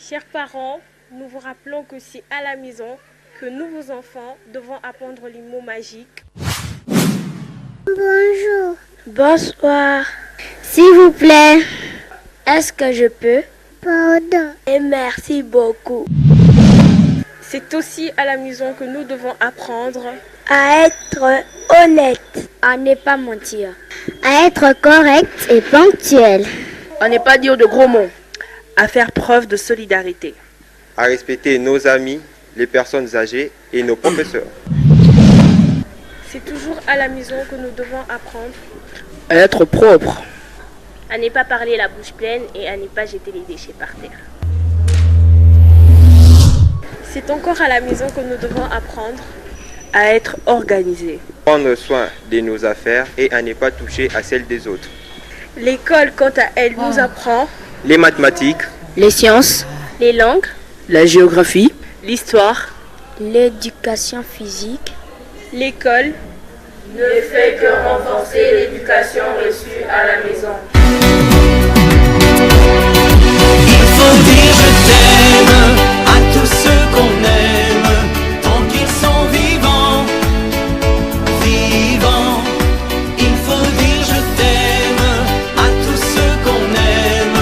Chers parents, nous vous rappelons que c'est à la maison que nous, vos enfants, devons apprendre les mots magiques. Bonjour. Bonsoir. S'il vous plaît. Est-ce que je peux? Pardon. Et merci beaucoup. C'est aussi à la maison que nous devons apprendre À être honnête, à ne pas mentir, À être correct et ponctuel. À ne pas dire de gros mots. À faire preuve de solidarité. À respecter nos amis, les personnes âgées et nos professeurs. C'est toujours à la maison que nous devons apprendre À être propre. à ne pas parler la bouche pleine et à ne pas jeter les déchets par terre. C'est encore à la maison que nous devons apprendre À être organisé. Prendre soin de nos affaires et à ne pas toucher à celles des autres. L'école, quant à elle, nous apprend Les mathématiques, les sciences, les langues, La géographie. L'histoire. l'éducation physique. l'école ne fait que renforcer l'éducation reçue à la maison. Il faut dire je t'aime à tous ceux qu'on aime, tant qu'ils sont vivants, vivants. Il faut dire je t'aime à tous ceux qu'on aime,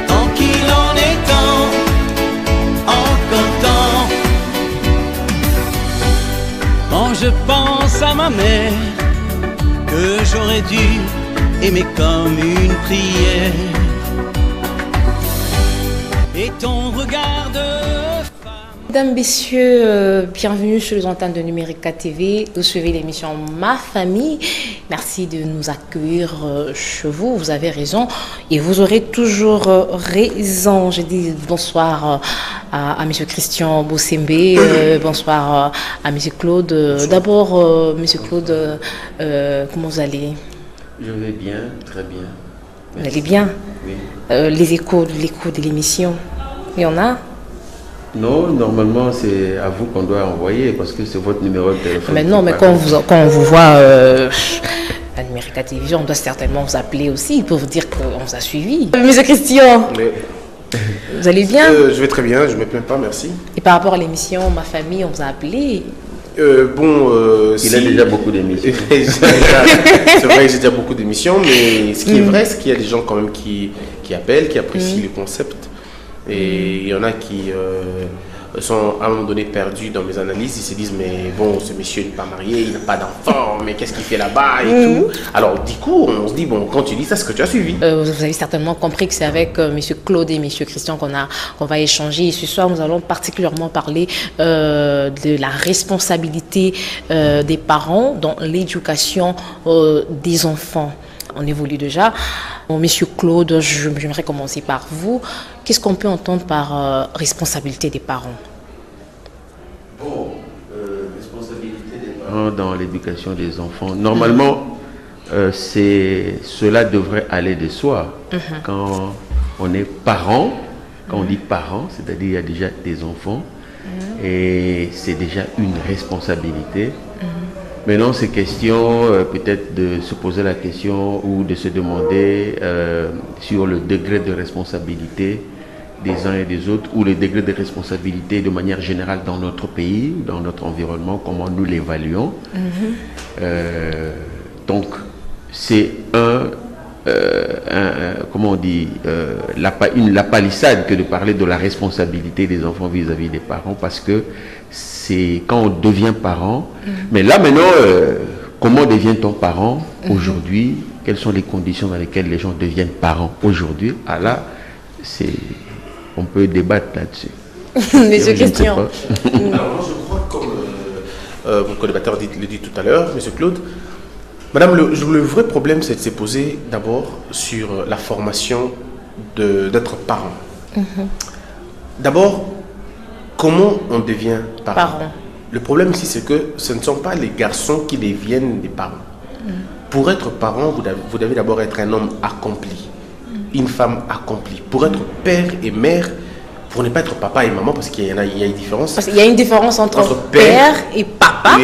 tant qu'il en est temps, encore temps. Quand je pense à ma mère, que j'aurais dû aimer comme une prière, et ton regard de femme. Mesdames, messieurs, bienvenue sur les antennes de Numérica TV. Vous suivez l'émission Ma Famille. Merci de nous accueillir chez vous. Vous avez raison et vous aurez toujours raison. Je dis bonsoir à M. Christian Bossembe, bonsoir à M. Claude. D'abord, M. Claude, comment vous allez? Je vais bien, très bien. Vous allez bien? Oui. L'écho de l'émission, il y en a? Non, normalement c'est à vous qu'on doit envoyer parce que c'est votre numéro de téléphone. Mais non, mais quand on vous voit à Numérica Télévision, on doit certainement vous appeler aussi pour vous dire qu'on vous a suivi. Monsieur Christian, vous allez bien? Je vais très bien, je ne me plains pas, merci. Et par rapport à l'émission Ma Famille, on vous a appelé? Il a déjà beaucoup d'émissions. C'est vrai que j'ai déjà beaucoup d'émissions, mais ce qui est vrai, c'est qu'il y a des gens quand même qui appellent, qui apprécient le concept. Et il y en a qui sont à un moment donné perdus dans mes analyses. Ils se disent, mais bon, ce monsieur n'est pas marié, il n'a pas d'enfant, mais qu'est-ce qu'il fait là-bas et tout. Alors du coup, on se dit, bon, quand tu dis ça, c'est ce que tu as suivi. Vous avez certainement compris que c'est avec monsieur Claude et monsieur Christian qu'on va échanger. Et ce soir, nous allons particulièrement parler de la responsabilité des parents dans l'éducation des enfants. On évolue déjà. Bon, monsieur Claude, j'aimerais commencer par vous. Qu'est-ce qu'on peut entendre par responsabilité des parents? Bon, responsabilité des parents dans l'éducation des enfants. Normalement, cela devrait aller de soi. Quand on est parent, quand on dit parent, c'est-à-dire il y a déjà des enfants, et c'est déjà une responsabilité. Maintenant, c'est question peut-être de se poser la question ou de se demander sur le degré de responsabilité des uns et des autres ou le degré de responsabilité de manière générale dans notre pays, dans notre environnement, comment nous l'évaluons. Donc, c'est comment on dit, la palissade que de parler de la responsabilité des enfants vis-à-vis des parents, parce que c'est quand on devient parent. Mais là maintenant, comment devient-on parent aujourd'hui? Quelles sont les conditions dans lesquelles les gens deviennent parents aujourd'hui? Ah là, on peut débattre là-dessus. Monsieur Christian. Alors moi je crois, comme mon co-débatteur le dit tout à l'heure, monsieur Claude, madame, le vrai problème c'est de se poser d'abord sur la formation d'être parent. D'abord, comment on devient parent? Le problème ici, c'est que ce ne sont pas les garçons qui deviennent des parents. Pour être parent, vous devez d'abord être un homme accompli, une femme accomplie. Pour être père et mère, pour ne pas être papa et maman, parce qu'il y a une différence. Parce qu'il y a une différence entre père et papa,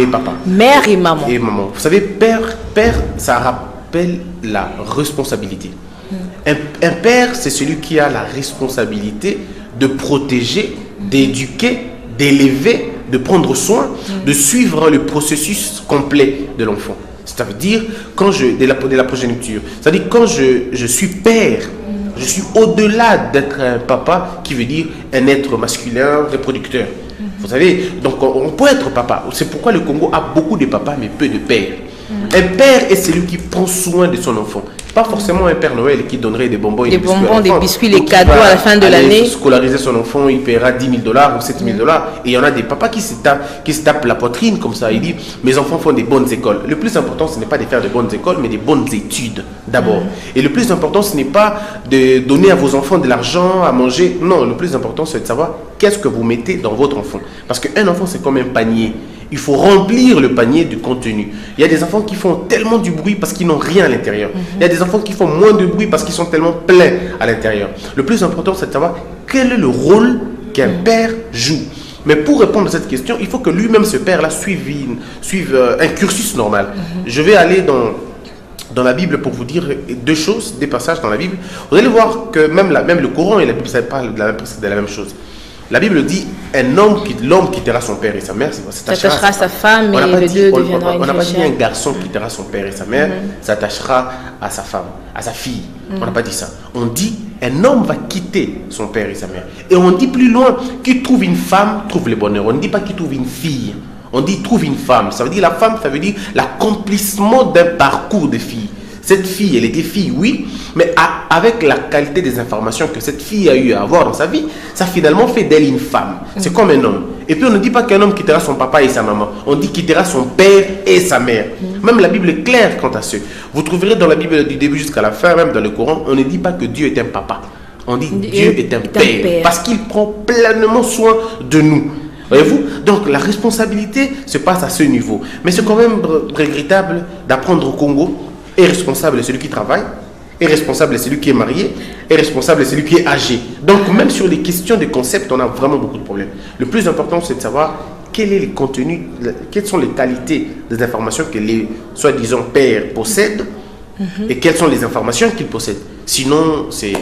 mère et maman. Vous savez, père, ça rappelle la responsabilité. Un père, c'est celui qui a la responsabilité de protéger, d'éduquer, d'élever, de prendre soin, de suivre le processus complet de l'enfant. Ça veut dire, dès la progéniture, c'est-à-dire quand je suis père, je suis au-delà d'être un papa, qui veut dire un être masculin, reproducteur. Vous savez, donc on peut être papa. C'est pourquoi le Congo a beaucoup de papas, mais peu de pères. Un père est celui qui prend soin de son enfant. Pas forcément un Père Noël qui donnerait des bonbons et des biscuits, les cadeaux à la fin de l'année. Scolariser son enfant, il paiera 10 000 $ ou 7 000 $. Et il y en a des papas qui se tapent la poitrine comme ça. Il dit, mes enfants font des bonnes écoles. Le plus important, ce n'est pas de faire de bonnes écoles, mais des bonnes études d'abord. Et le plus important, ce n'est pas de donner à vos enfants de l'argent à manger. Non, le plus important, c'est de savoir qu'est-ce que vous mettez dans votre enfant. Parce qu'un enfant, c'est comme un panier. Il faut remplir le panier du contenu. Il y a des enfants qui font tellement du bruit parce qu'ils n'ont rien à l'intérieur. Il y a des enfants qui font moins de bruit parce qu'ils sont tellement pleins à l'intérieur. Le plus important, c'est de savoir quel est le rôle qu'un père joue. Mais pour répondre à cette question, il faut que lui-même, ce père-là, suive un cursus normal. Je vais aller dans la Bible pour vous dire deux choses, des passages dans la Bible. Vous allez voir que même le Coran et la Bible, ça parle de la même chose. La Bible dit, l'homme quittera son père et sa mère, s'attachera à sa femme et les deux deviendront une On n'a pas dit un garçon quittera son père et sa mère, s'attachera à sa femme, à sa fille. On n'a pas dit ça. On dit, un homme va quitter son père et sa mère. Et on dit plus loin, qui trouve une femme, trouve le bonheur. On ne dit pas qu'il trouve une fille. On dit trouve une femme. Ça veut dire la femme, ça veut dire l'accomplissement d'un parcours de fille. Cette fille, elle était fille, oui, mais avec la qualité des informations que cette fille a eu à avoir dans sa vie, ça finalement fait d'elle une femme. C'est comme un homme. Et puis on ne dit pas qu'un homme quittera son papa et sa maman. On dit quittera son père et sa mère. Même la Bible est claire quant à ce. Vous trouverez dans la Bible du début jusqu'à la fin, même dans le Coran, on ne dit pas que Dieu est un papa. On dit Dieu est un père. Parce qu'il prend pleinement soin de nous. Voyez-vous? Donc la responsabilité se passe à ce niveau. Mais c'est quand même regrettable d'apprendre au Congo. Et responsable est celui qui travaille, et responsable est celui qui est marié, et responsable est celui qui est âgé. Donc même sur les questions de concept, on a vraiment beaucoup de problèmes. Le plus important, c'est de savoir quel est le contenu, quelles sont les qualités des informations que les soi-disant pères possèdent, et quelles sont les informations qu'ils possèdent. Sinon, c'est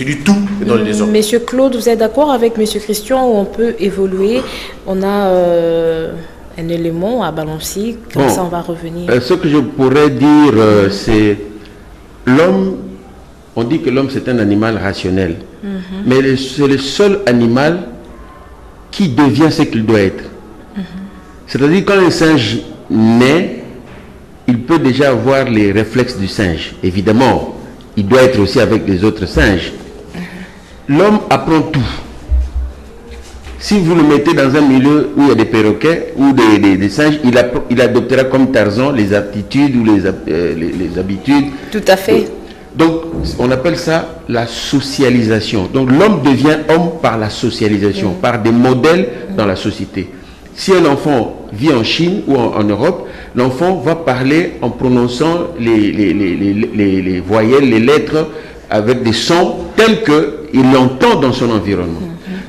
du tout dans le désordre. Monsieur Claude, vous êtes d'accord avec Monsieur Christian où on peut évoluer? On a un élément à balancer, comme ça on va revenir. Ce que je pourrais dire, c'est l'homme, on dit que l'homme c'est un animal rationnel, mais c'est le seul animal qui devient ce qu'il doit être. C'est-à-dire quand un singe naît, il peut déjà avoir les réflexes du singe. Évidemment, il doit être aussi avec les autres singes. L'homme apprend tout. Si vous le mettez dans un milieu où il y a des perroquets ou des singes, il adoptera comme Tarzan les aptitudes ou les habitudes. Tout à fait. Donc, on appelle ça la socialisation. Donc, l'homme devient homme par la socialisation, par des modèles dans la société. Si un enfant vit en Chine ou en Europe, l'enfant va parler en prononçant les voyelles, les lettres avec des sons tels qu'il l'entend dans son environnement.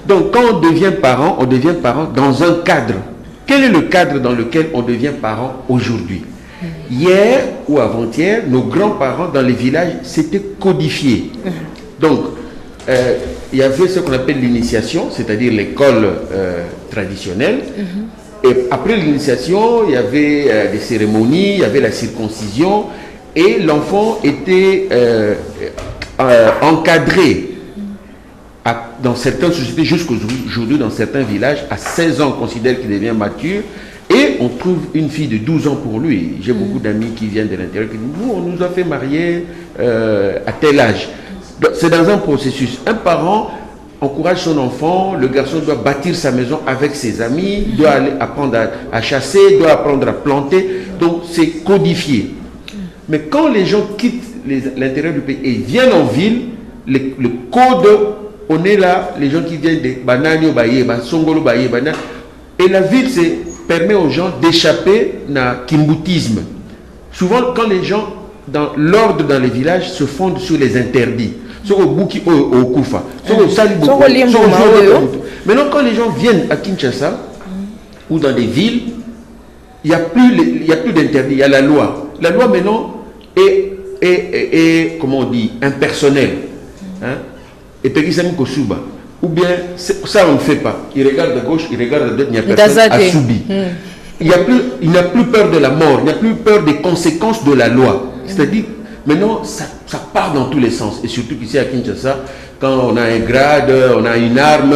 Donc, quand on devient parent dans un cadre. Quel est le cadre dans lequel on devient parent aujourd'hui? Hier ou avant-hier, nos grands-parents dans les villages, c'était codifié. Donc, il y avait ce qu'on appelle l'initiation, c'est-à-dire l'école traditionnelle. Et après l'initiation, il y avait des cérémonies, il y avait la circoncision, et l'enfant était encadré. Dans certaines sociétés, jusqu'aujourd'hui, dans certains villages, à 16 ans, on considère qu'il devient mature et on trouve une fille de 12 ans pour lui. J'ai beaucoup d'amis qui viennent de l'intérieur qui disent, nous, on nous a fait marier à tel âge. C'est dans un processus. Un parent encourage son enfant, le garçon doit bâtir sa maison avec ses amis, doit aller apprendre à chasser, doit apprendre à planter. Donc, c'est codifié. Mais quand les gens quittent l'intérieur du pays et viennent en ville, le code... On est là, les gens qui viennent de Banani, Songolo, et la ville permet aux gens d'échapper à kimboutisme. Souvent, quand les gens, dans l'ordre dans les villages, se fondent sur les interdits, sur le Bouki au Koufa, sur le Salibou, maintenant, quand les gens viennent à Kinshasa ou dans des villes, il n'y a plus d'interdits, il y a la loi. La loi maintenant est est comment on dit, impersonnel. Hein? Et Pegisami Kosuba. Ou bien, ça on ne fait pas. Il regarde à gauche, il regarde à droite, il n'y a personne à subir. Il n'a plus peur de la mort, il n'a plus peur des conséquences de la loi. C'est-à-dire, maintenant, ça part dans tous les sens. Et surtout qu'ici à Kinshasa, quand on a un grade, on a une arme,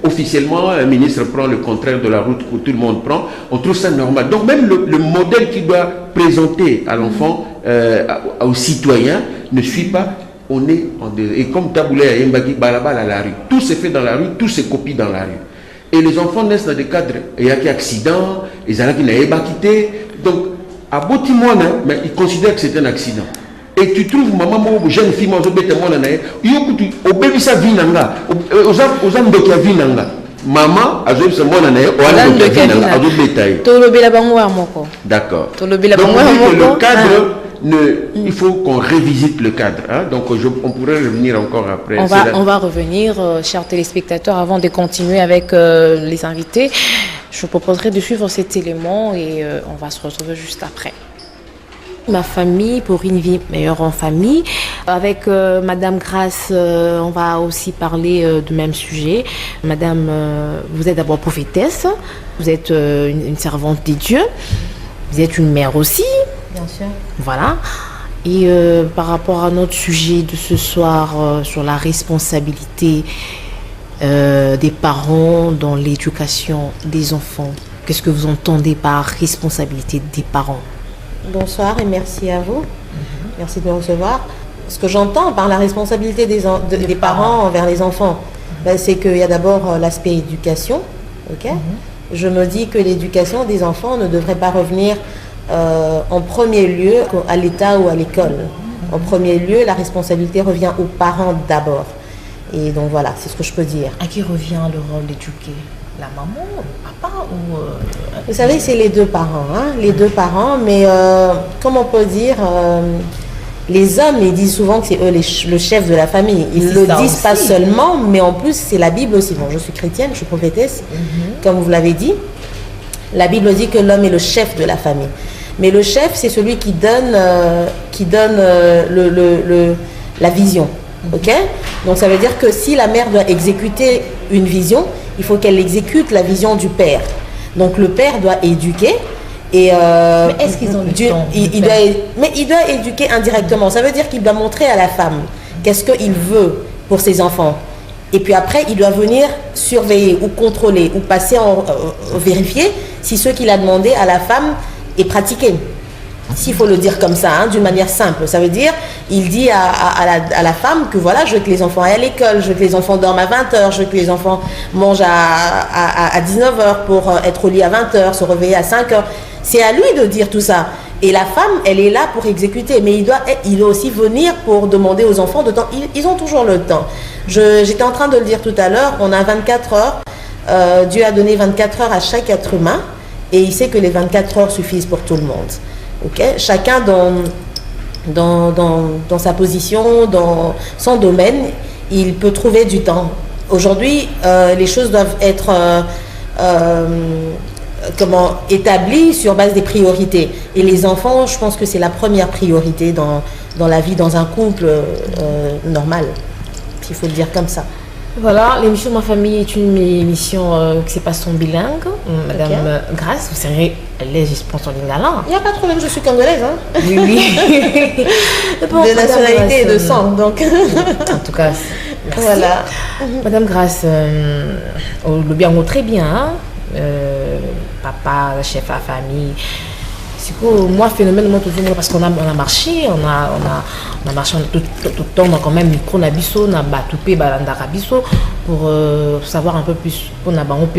officiellement, un ministre prend le contraire de la route que tout le monde prend, on trouve ça normal. Donc même le modèle qu'il doit présenter à l'enfant, aux citoyens, ne suit pas. On est et comme Taboulé à Yembagi, balabal à la rue. Tout se fait dans la rue, tout se copie dans la rue. Et les enfants naissent dans des cadres, il y a des accidents, ils n'ont pas quitté. Donc, à Botimouana, mais ils considèrent que c'est un accident. Et tu trouves maman, jeune fille, moi, je vais te montrer, au bébé, ça vit nanga, aux hommes de qui vit nanga. Maman, je vais te montrer, d'accord. Donc, le cadre, il faut qu'on revisite le cadre. Hein? Donc, on pourrait revenir encore après. On va revenir, chers téléspectateurs, avant de continuer avec les invités. Je vous proposerai de suivre cet élément et on va se retrouver juste après. Ma famille pour une vie meilleure en famille. Avec Madame Grace, on va aussi parler du même sujet. Madame, vous êtes d'abord prophétesse, vous êtes une servante des dieux, vous êtes une mère aussi. Bien sûr. Voilà. Et par rapport à notre sujet de ce soir sur la responsabilité des parents dans l'éducation des enfants, qu'est-ce que vous entendez par responsabilité des parents? Bonsoir et merci à vous. Merci de me recevoir. Ce que j'entends par la responsabilité des parents envers les enfants, c'est qu'il y a d'abord l'aspect éducation. Okay. Je me dis que l'éducation des enfants ne devrait pas revenir en premier lieu à l'État ou à l'école. En premier lieu, la responsabilité revient aux parents d'abord. Et donc voilà, c'est ce que je peux dire. À qui revient le rôle d'éduquer? La maman, le papa ou Vous savez, c'est les deux parents, hein, les deux parents, mais comment on peut dire, les hommes, ils disent souvent que c'est eux le chef de la famille. Ils ne le disent pas seulement, mais en plus, c'est la Bible aussi. Bon, je suis chrétienne, je suis prophétesse, comme vous l'avez dit. La Bible dit que l'homme est le chef de la famille. Mais le chef, c'est celui qui donne la vision. Okay? Donc ça veut dire que si la mère doit exécuter une vision, il faut qu'elle exécute la vision du père. Donc le père doit éduquer. Et mais est-ce qu'ils ont le temps mais il doit éduquer indirectement. Ça veut dire qu'il doit montrer à la femme qu'est-ce qu'il veut pour ses enfants. Et puis après, il doit venir surveiller ou contrôler ou passer vérifier si ce qu'il a demandé à la femme est pratiqué. S'il faut le dire comme ça, hein, d'une manière simple, ça veut dire, il dit à la femme que voilà, je veux que les enfants aillent à l'école, je veux que les enfants dorment à 20h, je veux que les enfants mangent à 19h pour être au lit à 20h, se réveiller à 5h. C'est à lui de dire tout ça. Et la femme, elle est là pour exécuter, mais il doit aussi venir pour demander aux enfants de temps. Ils ont toujours le temps. J'étais en train de le dire tout à l'heure, on a 24 heures. Dieu a donné 24 heures à chaque être humain et il sait que les 24 heures suffisent pour tout le monde. Okay? Chacun dans sa position, dans son domaine, il peut trouver du temps. Aujourd'hui, les choses doivent être établies sur base des priorités. Et les enfants, je pense que c'est la première priorité dans la vie, dans un couple normal. Il faut le dire comme ça. Voilà, l'émission Ma Famille est une émission qui se passe en bilingue. Madame Grace, vous serez à l'aise, je pense, en lingala. Il n'y a pas de problème, je suis congolaise. Hein. Oui. Bon, de nationalité et de sang, donc. En tout cas, merci. Voilà. Madame Grace, le bien très bien. Hein? Papa, chef à famille. Moi, phénomène, parce qu'on a marché, on a marché tout le temps, on a quand même micro nabiso, on a batoupé, balandarabiso, pour savoir un peu plus,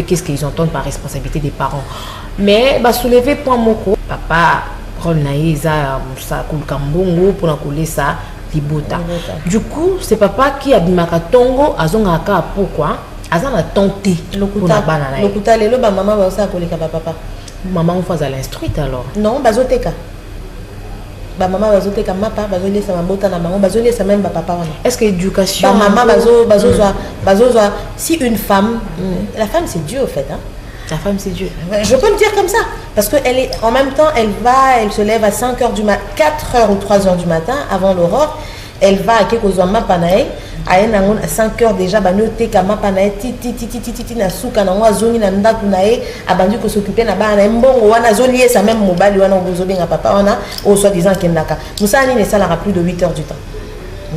qu'est-ce qu'ils entendent par responsabilité des parents. Mais, soulever point moko, papa, Rolnaïza, Moussa, Koulkambongo, pour la coller ça, Libota. Du coup, c'est papa qui a dit Makatongo, Azongaka, pourquoi? Azan a tenté. Lokuta, le maman va aussi à coller papa. Maman, on fait l'instruite alors? Non, bazoteka. Maman bazoteka mapa, bazolé sa mabota na maman, bazolé sa même papa. Est-ce que l'éducation maman bazo si une femme, la femme c'est Dieu au fait, hein. La femme, c'est Dieu. Je peux le dire comme ça. Parce qu'elle est, en même temps, elle se lève à 5h du matin, 4h ou 3h du matin, avant l'aurore. Elle va à Kekozwa Mapanae, à 5h déjà, Banyote Kamapanae, titi, na souka, na wazoni, na ndatunae, à Bandu ko s'occuper na ba na mbongo, wana zoli, sa même mobile, wana ozobe na papa, wana, au soi-disant kendaka. Moussa ne salara plus de 8h du temps.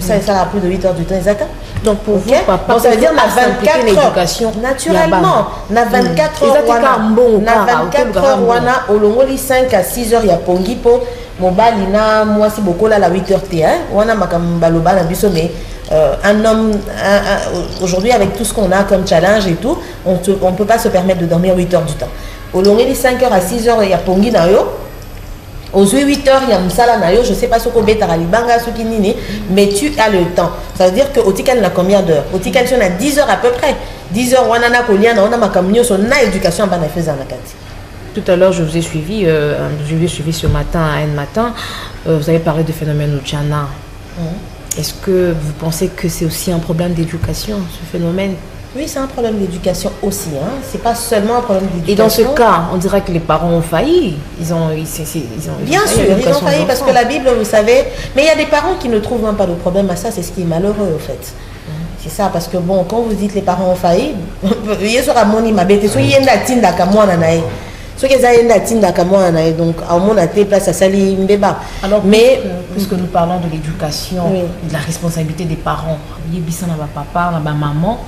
Ça sera plus de 8h du temps, exact. Donc pour vous, papa, donc ça veut dire na 24 l'éducation naturellement, na 24 heures wana olongoli 5 à 6h ya pongi po mobali na moi si beaucoup là la 8h t wana makambaloba na biso mais un homme aujourd'hui avec tout ce qu'on a comme challenge et tout, on peut pas se permettre de dormir 8h du temps. Olongoli 5h à 6h ya pongi na yo. Aux 8h, il y a Moussala Nayo, je ne sais pas ce qu'on bête à Libanga, ce qui nini, mais tu as le temps. Ça veut dire qu'au Tikan, on a combien d'heures? Au Tikan, on a 10 heures à peu près. 10 heures, on a Koliana, on a ma camion, on a éducation, on a fait Zanakati. Tout à l'heure, je vous ai suivi ce matin à un matin. Vous avez parlé de phénomène Ojana. Est-ce que vous pensez que c'est aussi un problème d'éducation, ce phénomène? Oui, c'est un problème d'éducation aussi. Hein. C'est pas seulement un problème d'éducation. Et dans ce cas, on dirait que les parents ont failli. Bien sûr, ils ont failli parce que la Bible, vous savez. Mais il y a des parents qui ne trouvent même pas de problème à ça. C'est ce qui est malheureux, en fait. C'est ça, parce que bon, quand vous dites les parents ont failli, donc à mon avis, place à Sali Mbeba. Alors, mais puisque nous parlons de l'éducation, oui, de la responsabilité des parents, il y a papa, maman.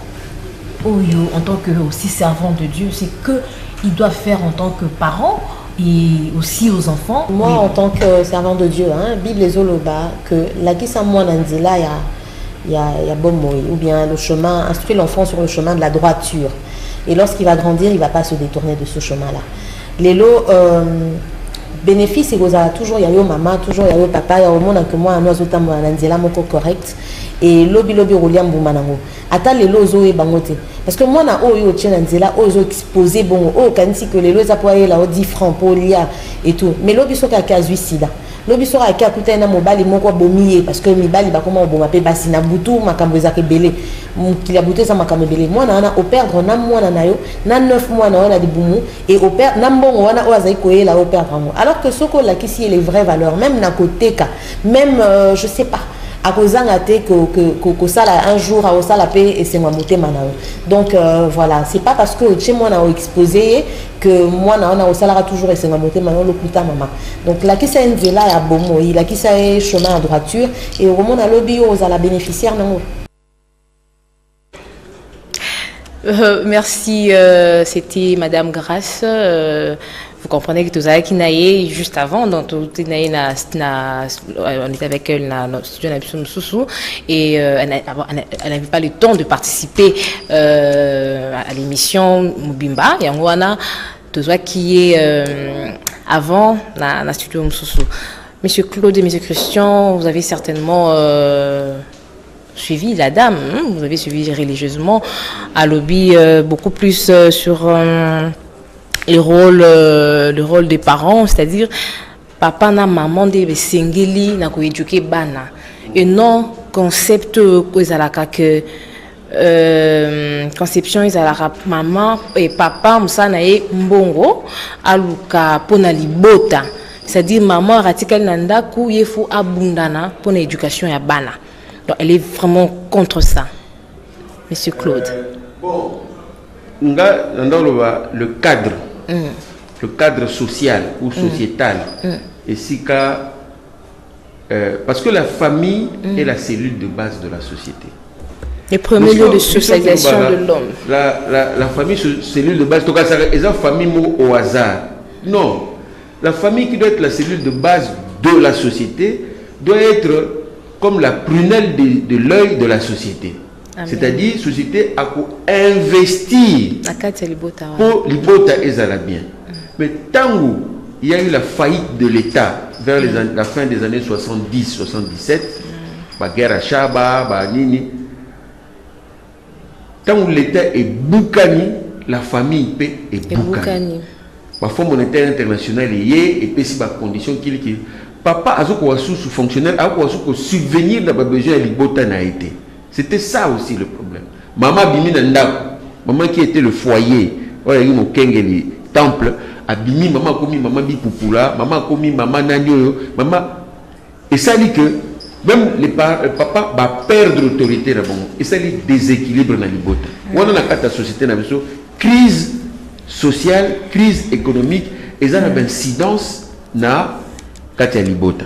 En tant que aussi servant de Dieu, c'est que ils doivent faire en tant que parents et aussi aux enfants. Moi, oui, en tant que servant de Dieu, Bible et Zoloba, que la kisa moi nanzila il y a bon mot, ou bien le chemin, instruire l'enfant sur le chemin de la droiture. Et lorsqu'il va grandir, il ne va pas se détourner de ce chemin-là. Les lots bénéfices, il y a toujours maman, toujours il y a papa, il y a au monde que moi un oiseau tambo nanzila moko correct. Et lobby rouliam boumanango. Attends les lots et bangote. Parce que moi, na oyo tchenanzela, oyo exposé bon, oh kanisi que les lots apoyer là 10 francs pour lia et tout. Mais lobby soka ka suicida. Lobby soka ka kuta na mobali moko bomier parce que mibali ba comment bon appel basina butu makambo ezake belé. Qu'il a buté ça makambo belé. Moi na au perdre na moi na yo, na 9 mois na wana di bumu et au perdre na mbongo wana oazai koye la au perdre. Alors que soko la kisi les vraies valeurs, même na côté ka, même je sais pas. À cause que ça un jour à ça la paix et c'est moi monter manao. Donc voilà, c'est pas parce que chez moi on a exposé que moi on a au salaire toujours et c'est moi monter manao le plus tard maman. Donc là qui ça est là à bon il a qui ça est chemin à droiture et au moment on a lobby aux à la bénéficiaire non. Merci, c'était Madame Grace. Vous comprenez que Tozala Kinaye, juste avant, donc on était avec elle dans le studio Nabisou et elle n'avait pas le temps de participer à l'émission Mubimba. Et on a Tozala qui est avant dans le studio Moussou. Monsieur Claude et Monsieur Christian, vous avez certainement suivi la dame, vous avez suivi religieusement à lobby beaucoup plus sur le rôle des parents, c'est-à-dire papa na maman de sengeli na ko éduquer bana et non concept que conception ezalaka maman et papa musana e mbongo aluka pona libota, c'est-à-dire maman ratikali na ndaku yefu abundana pona éducation ya bana. Donc elle est vraiment contre ça. Monsieur Claude. Bon, le cadre. Le cadre social ou sociétal. Et si parce que la famille est la cellule de base de la société. Le premier lieu de socialisation de l'homme. La famille, cellule de base, c'est une famille au hasard. Non. La famille qui doit être la cellule de base de la société doit être comme la prunelle de l'œil de la société. C'est-à-dire, la société a investir pour l'ibota et la bien. Mais tant qu'il y a eu la faillite de l'État vers la fin des années 70-77, la guerre à Chaba, Nini, tant que l'État est boucani, la famille est boucani. La Fonds monétaire international est lié et puis c'est la condition qu'il y a. Papa a sous fonctionnel, a subvenir dans le besoin de l'ibota n'a été. C'était ça aussi le problème. Maman Bimi Nanda, maman qui était le foyer, voilà il mo kengeli temple abimi maman komi maman bi pupula maman komi maman nanyo maman et ça dit que même les papa va perdre l'autorité là bon et ça dit déséquilibre dans libota on a la société na biso crise sociale crise économique et ça a une incidence na katia libota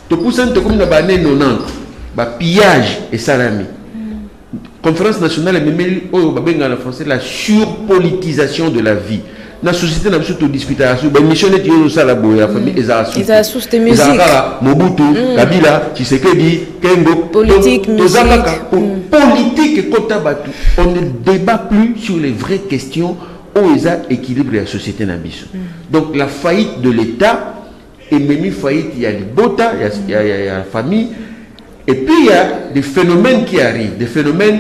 to poussant to comme na bané 90 ba pillage et salami conférence nationale même oh babenga en français la surpolitisation de la vie na société na biso to discuter sur ba mission net yo ça la boya la famille Eza sous de musique Mobutu Kabila Tshisekedi Kengo politique musique politique et kotabatu on ne débat plus sur les vraies questions où eza équilibre la société na biso donc la faillite de l'État et même faillite il y a libota il y a la famille et puis il y a des phénomènes qui arrivent des phénomènes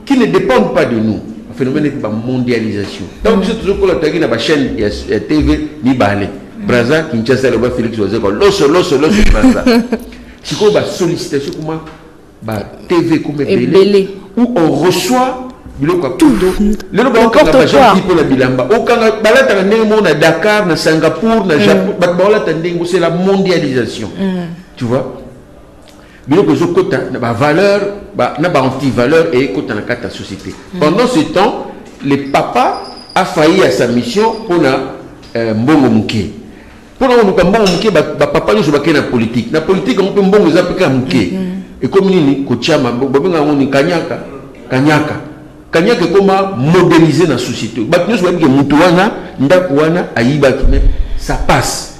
qui ne dépendent pas de nous un phénomène de mondialisation donc c'est toujours la tagi na ba chaîne il y a TV ni balé Braza Kinshasa le ba Félix Ozeko loso Braza c'est quoi ba sollicitation comment ba TV comme belé où on reçoit tout n'importe quoi Dakar na Singapour na Japon c'est la mondialisation tu vois valeur anti-valeur et la société pendant ce temps le papa a failli à sa mission pour mbongo muke pour papa nous sommes na politique on peut mbongo zapeka muke et comme nini kochama bobenga ngoni kanyaka comment modéliser la société. Ça passe.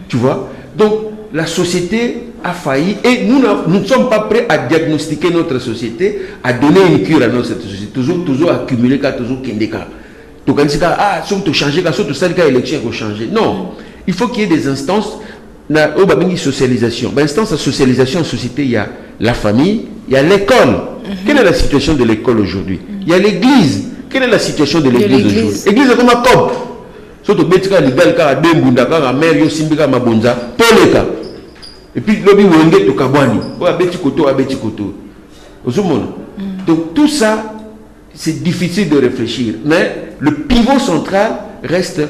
Tu vois? Donc, la société a failli et nous ne sommes pas prêts à diagnostiquer notre société, à donner une cure à notre société. Toujours accumuler, toujours kendeka. Donc, si on changer, si on élection, on changer. Non. Il faut qu'il y ait des instances. Socialisation. Instance de socialisation en société, il y a la famille, il y a l'école. Quelle est la situation de l'école aujourd'hui? Il y a l'église. Quelle est la situation de l'église aujourd'hui? L'église est comme un cop. Surtout betika legal ka dembunda ka mère yo simbika mabonza toleka. Et puis lobi wenge to kabwani. O abeti koto. Donc tout ça c'est difficile de réfléchir, mais le pivot central reste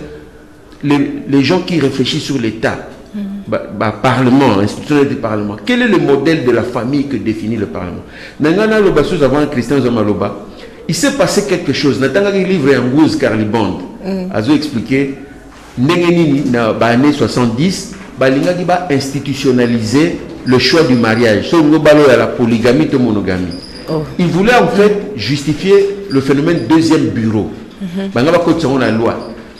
les gens qui réfléchissent sur l'État. Parlement, institutionnel du Parlement. Quel est le modèle de la famille que définit le Parlement? Nangana Loba sous avant Christian Zamaloba, il s'est passé quelque chose. Natanga livre en Gouze Carliband a expliqué Nengenini na année 70, Balinga qui va institutionnaliser le choix du mariage. Sur la polygamie ou monogamie. Il voulait en fait justifier le phénomène deuxième bureau. Bangaba ko tsongo la loi.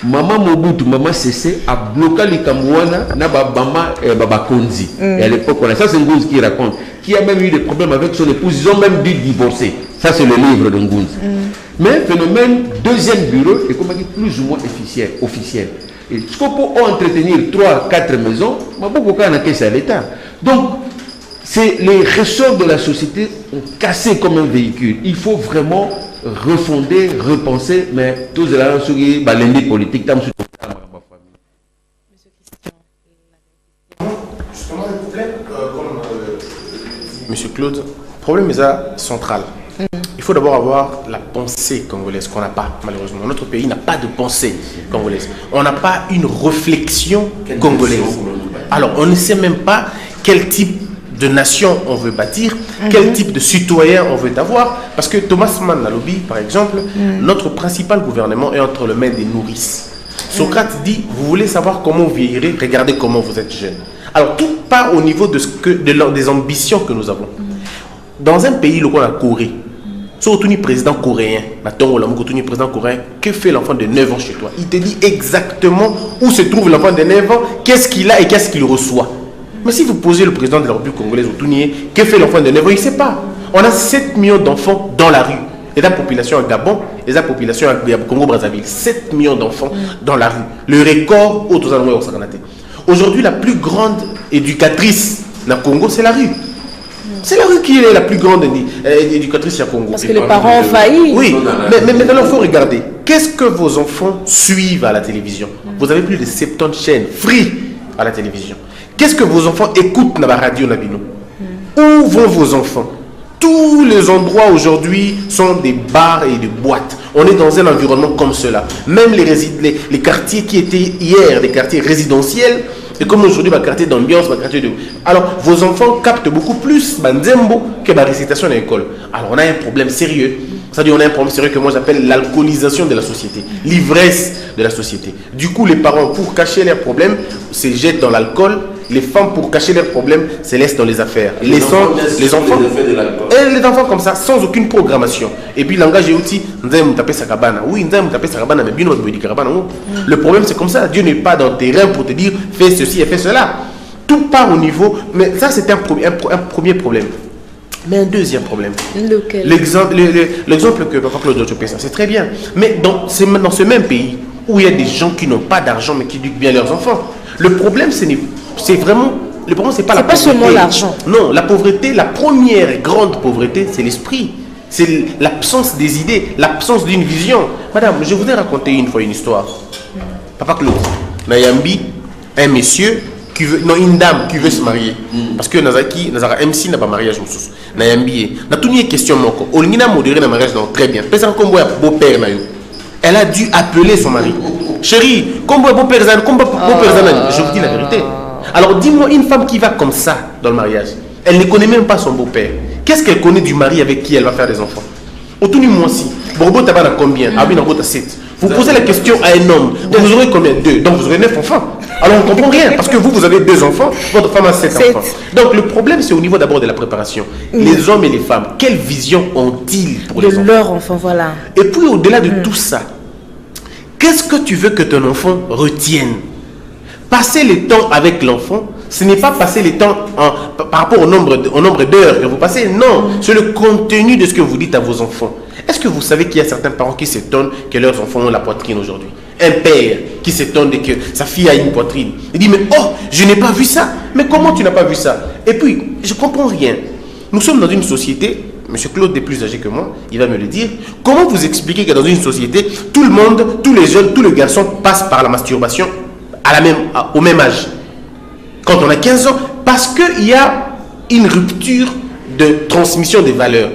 Maman Mobutu, maman Cessé a bloqué les Kamouana, na Bama Baba Konzi. Et à l'époque, ça c'est Ngouz qui raconte, qui a même eu des problèmes avec son épouse, ils ont même dû divorcer. Ça c'est le livre de Ngouz. Mais phénomène deuxième bureau est comme plus ou moins officiel. Et ce qu'on peut entretenir 3-4 maisons, beaucoup de caisse à l'État. Donc, c'est les ressorts de la société ont cassé comme un véhicule. Il faut vraiment refonder, repenser, mais tout cela sur les balendes politiques. Justement, le problème, comme Monsieur Claude, le problème est central. Il faut d'abord avoir la pensée congolaise qu'on n'a pas, malheureusement. Notre pays n'a pas de pensée congolaise. On n'a pas une réflexion congolaise. Alors, on ne sait même pas quel type de nation on veut bâtir, quel type de citoyen on veut avoir. Parce que Thomas Mann Nalobi, par exemple, notre principal gouvernement est entre les mains des nourrices. Socrate dit, vous voulez savoir comment vous vieillirez, regardez comment vous êtes jeune. Alors, tout part au niveau des ambitions que nous avons. Dans un pays, le Corée, surtout le président coréen, que fait l'enfant de 9 ans chez toi? Il te dit exactement où se trouve l'enfant de 9 ans, qu'est-ce qu'il a et qu'est-ce qu'il reçoit. Mais si vous posez le président de la République congolaise au Tounier, que fait l'enfant de 9 ans? Il ne sait pas. On a 7 millions d'enfants dans la rue. Et la population à Gabon, et la population à Congo-Brazzaville, 7 millions d'enfants dans la rue. Le record au aujourd'hui, la plus grande éducatrice dans le Congo, c'est la rue. C'est la rue qui est la plus grande éducatrice à Congo. Parce que les parents ont failli. Oui, mais maintenant il faut regarder. Qu'est-ce que vos enfants suivent à la télévision? Vous avez plus de 70 chaînes free à la télévision. Qu'est-ce que vos enfants écoutent dans la radio Nabino? Où vont vos enfants? Tous les endroits aujourd'hui sont des bars et des boîtes. On est dans un environnement comme cela. Même les quartiers qui étaient hier des quartiers résidentiels, et comme aujourd'hui, les quartiers d'ambiance, les quartiers de... Alors, vos enfants captent beaucoup plus Banzembo que la récitation à l'école. Alors, on a un problème sérieux. C'est-à-dire, on a un problème sérieux que moi j'appelle l'alcoolisation de la société, l'ivresse de la société. Du coup, les parents, pour cacher leurs problèmes, se jettent dans l'alcool. Les femmes, pour cacher leurs problèmes, se laissent dans les affaires. Les enfants les enfants comme ça, sans aucune programmation. Et puis, le langage est aussi, oui, le problème, c'est comme ça. Dieu n'est pas dans tes reins pour te dire, fais ceci et fais cela. Tout part au niveau, mais ça, c'est un premier problème. Mais un deuxième problème. Lequel? L'exemple que Papa Claude Chopé, ça c'est très bien. Mais dans ce même pays où il y a des gens qui n'ont pas d'argent mais qui éduquent bien leurs enfants, le problème c'est vraiment... Le problème c'est pas la pauvreté. C'est pas seulement l'argent. Non, la pauvreté, la première grande pauvreté, c'est l'esprit. C'est l'absence des idées, l'absence d'une vision. Madame, je vous ai raconté une fois une histoire. Papa Claude, Nayambi, un monsieur... une dame qui veut se marier parce que Nazaki MC n'a pas mariage mususu na yambié na tout une question moko olingina modéré na mariage donc très bien pesa comme beau-père na yo elle a dû appeler son mari chérie comme beau-père zan comme beau-père zan je vous dis la vérité alors dis-moi une femme qui va comme ça dans le mariage elle ne connaît même pas son beau-père qu'est-ce qu'elle connaît du mari avec qui elle va faire des enfants autour du mois aussi Bobo Tabana combien ah oui non 7 vous posez la question à un homme donc vous aurez combien 2 donc vous aurez 9 enfants. Alors on ne comprend rien, parce que vous avez 2 enfants, votre femme a 7 enfants. Donc le problème c'est au niveau d'abord de la préparation. Les hommes et les femmes, quelle vision ont-ils pour les enfants? De leurs enfants, voilà. Et puis au-delà de tout ça, qu'est-ce que tu veux que ton enfant retienne? Passer le temps avec l'enfant, ce n'est pas passer le temps par rapport au nombre d'heures que vous passez, non, c'est le contenu de ce que vous dites à vos enfants. Est-ce que vous savez qu'il y a certains parents qui s'étonnent que leurs enfants ont la poitrine aujourd'hui? Un père qui s'étonne de que sa fille a une poitrine. Il dit, mais oh, je n'ai pas vu ça. Mais comment tu n'as pas vu ça? Et puis, je ne comprends rien. Nous sommes dans une société, M. Claude est plus âgé que moi, il va me le dire. Comment vous expliquez que dans une société, tout le monde, tous les jeunes, tous les garçons passent par la masturbation au même âge? Quand on a 15 ans, parce qu'il y a une rupture de transmission des valeurs.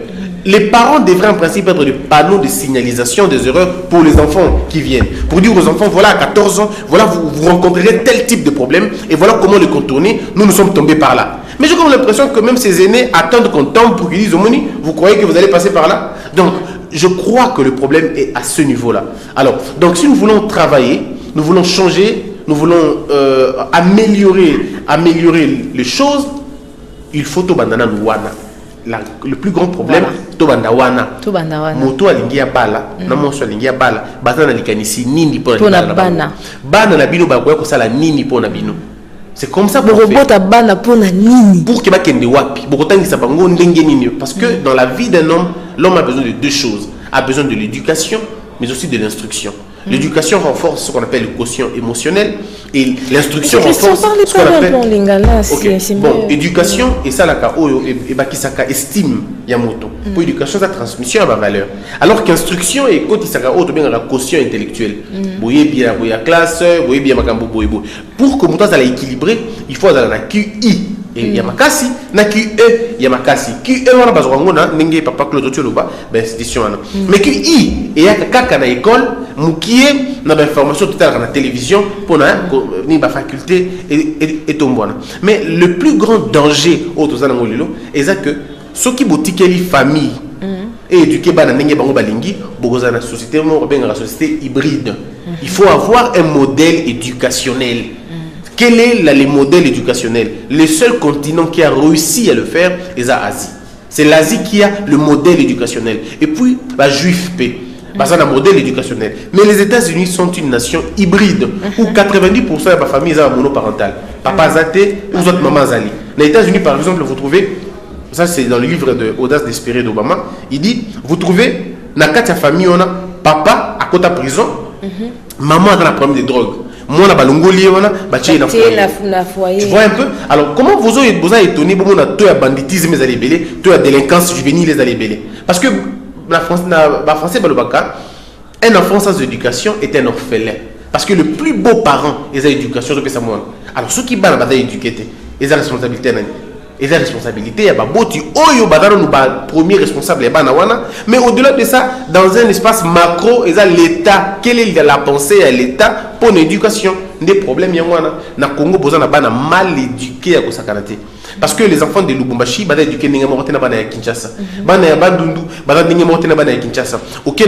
Les parents devraient en principe être des panneaux de signalisation des erreurs pour les enfants qui viennent. Pour dire aux enfants, voilà, à 14 ans, voilà, vous rencontrerez tel type de problème et voilà comment le contourner. Nous sommes tombés par là. Mais j'ai comme l'impression que même ces aînés attendent qu'on tombe pour qu'ils disent, Omoni, vous croyez que vous allez passer par là? Donc, je crois que le problème est à ce niveau-là. Alors, donc si nous voulons travailler, nous voulons changer, nous voulons améliorer les choses, il faut tout bandana nouana. Le plus grand problème, Tobandawana. Moto alingia bala, na monso alingia bala, bazana likanisi nini pona bana. Bana na bino bakoya ko sala nini pona bino. C'est comme ça pour robota bana pona nini. Pour que ba kende wapi, bokotangisa bango ndenge nini parce que dans la vie d'un homme, l'homme a besoin de 2 choses, a besoin de l'éducation mais aussi de l'instruction. L'éducation renforce ce qu'on appelle le quotient émotionnel et l'instruction renforce ce qu'on appelle bon, éducation et ça la et bakisaka estime yamoto. Pour éducation ça transmission à ma valeur. Alors qu'instruction et côté ça auto bien la quotient intellectuel. Boye bien boya classe, boye bien makambo boyebo. Pour que muto ça la équilibrer, il faut dans la QI. Et yamakasi na QE yamakasi QE wana bazongona ndenge papa Claude Tcholoba ben institution wana mais QI et ya kaka na école mukie na information tout à l'heure na télévision pour na ni ba faculté et tombona mais le plus grand danger au tozana ngolilo est que ceux qui botikeli famille et éduquer bana ndenge bango balingi bokoza na société mo benga la société hybride. Il faut avoir un modèle éducationnel. Quel est le modèle éducationnel? Le seul continent qui a réussi à le faire est l'Asie. C'est l'Asie qui a le modèle éducationnel. Et puis, la juif paix. Parce qu'on a un modèle éducationnel. Mais les États-Unis sont une nation hybride où 90% de la famille est monoparentale. Papa Zate ou autres mamans Zali. Les États-Unis, par exemple, vous trouvez, ça c'est dans le livre de Audace d'espérer d'Obama, il dit, vous trouvez, dans la famille, on a papa à côté de prison, maman dans la problème de drogue. Moi, na balongoli wana batie na foyer. Tu vois un peu? Alors, comment vous avez étonné bon na to ya banditisme les alébélé, to ya délinquance juvénile les alébélé? Parce que la France na français balobaka, un enfant sans éducation est un orphelin. Parce que le plus beau parent est l'éducation de ça moi. Alors ceux qui bana ba éduquer, ils ont responsabilité nani. Et la responsabilité, il y a Boti, Oyo, Badaro, nous, premier responsable, mais au-delà de ça, dans un espace macro, il y a l'État. Quelle est la pensée à l'État pour l'éducation? Des problèmes, il y a na Congo, besoin de mal éduqué à Kosakanate. Parce que les enfants de Lubumbashi, ils sont éduqués à Kinshasa. Ils sont Bandundu, ils sont Kinshasa. Ok,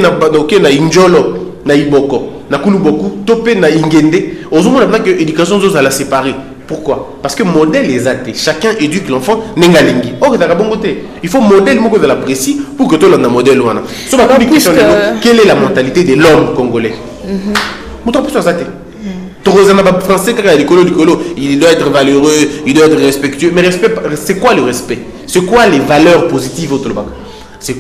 na Injolo, na Iboko, na Kuluboku, Topé, na Ingende. Aux hommes, on a que l'éducation, on la séparer. Pourquoi? Parce que modèle les athées, chacun éduque l'enfant n'engalingi. Or, il faut modèle de la précis pour que tout le monde modèle. Quelle est la mentalité de l'homme congolais? Français, il doit être valeureux, il doit être respectueux. Mais respect, c'est quoi le respect? C'est quoi les valeurs positives au Tolobak? C'est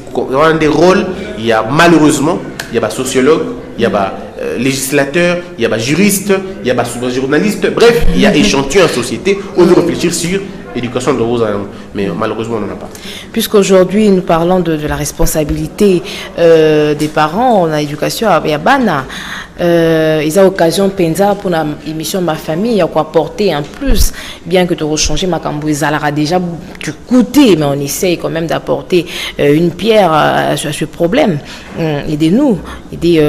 des rôles, il y a malheureusement, il y a des sociologues, il y a des législateurs, il y a des juristes, il y a des journalistes. Bref, il y a échantillons en société où on veut réfléchir sur l'éducation de vos enfants. Mais malheureusement, on n'en a pas. Puisqu'aujourd'hui, nous parlons de la responsabilité des parents en éducation à Bana, ils ont l'occasion de pour l'émission Ma Famille, il y a quoi apporter en plus, bien que tu aies changé ma cambouille, ça a déjà du côté, mais on essaye quand même d'apporter une pierre à ce problème. Aidez-nous, aidez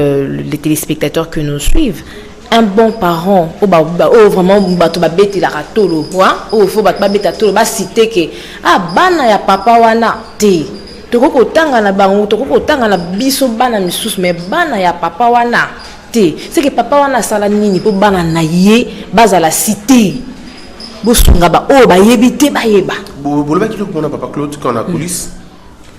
les téléspectateurs que nous suivent. Un bon parent, vraiment, la ratolo, faut citer que bana ya papa wana te. Toko tanga na bango, toko tanga na biso bana misus, mais bana ya papa wana te. C'est que papa wana sala nini po bana na ye baza la cité. Bosunga ba ba yebite ba yeba. Boloba ki lokona papa Claude quand on a coulisse.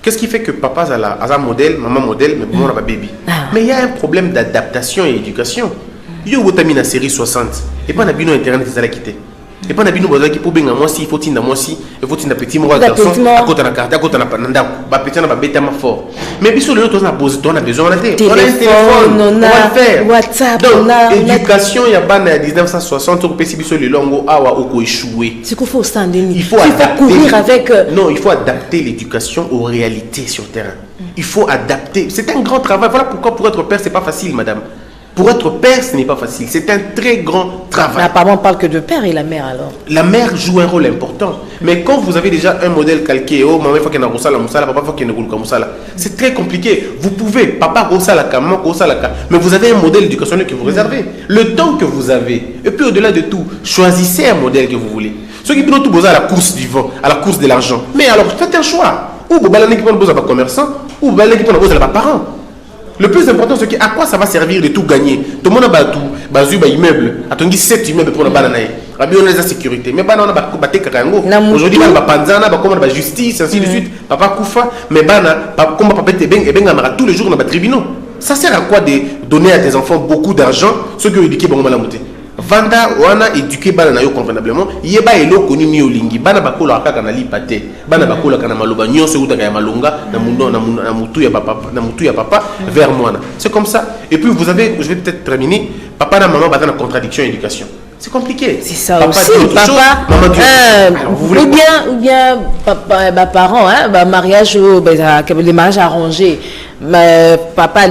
Qu'est-ce qui fait que papa a un modèle, maman modèle, mais bon on a pas baby. Mais il y a un problème d'adaptation et d'éducation. Yo botami na série 60 et pas na bino internet ça la quitter et pas na bino boza ki po benga moi si il faut tinda moi si il faut tinda petit moi garçon à côté na carte à côté na pananda ba petit na ba beta ma fort mais biso le autre on a besoin on a un téléphone on va le faire WhatsApp donc éducation ya bana 1960 au PC biso le longo awa oko échouer c'est qu'il faut s'endénier il faut courir avec non il faut adapter l'éducation aux réalités sur terrain il faut adapter c'est un grand travail voilà pourquoi pour être père c'est pas facile madame. Pour être père, ce n'est pas facile. C'est un très grand travail. Apparemment, on parle que de père et la mère alors. La mère joue un rôle important. Mais quand vous avez déjà un modèle calqué, oh, maman, il faut qu'il y ait un moussala, papa, il faut qu'il y ait un moussala. C'est très compliqué. Vous pouvez, papa, maman, mais vous avez un modèle éducationnel que vous réservez. Le temps que vous avez. Et puis au-delà de tout, choisissez un modèle que vous voulez. Ceux qui peuvent tout besoin à la course du vent, à la course de l'argent. Mais alors, faites un choix. Ou vous allez besoin à commerçant, ou vous allez besoin à parents. Le plus important, c'est à quoi ça va servir de tout gagner. Tout le monde a tout, bazu, immeuble, attendez 7 immeubles pour la banane. Rabi, on a la sécurité. Mais on a battu Karango. Aujourd'hui, on a panzana, on a justice, ainsi de suite. Papa Koufa, mais bana, comme papa Tebeng, et bengamara, tous les jours, on a tribunaux. Ça sert à quoi de donner à tes enfants beaucoup d'argent, ceux qui ont éduqué Bango Malamoute? Vanda, on a éduqué bana yo convenablement. Yeba elo koni mi olingi. Bana bakolo akaka na lipate. Bana bakolo kana maloba nyonso utaka ya malonga na mundo na mutu ya papa vers moi. C'est comme ça. Et puis vous avez, je vais peut-être terminer. Papa et maman battent en contradiction éducation. C'est compliqué. C'est ça papa aussi. Papa, ou bien papa, parents, hein, mariage, les mariages arrangés. Mais papa,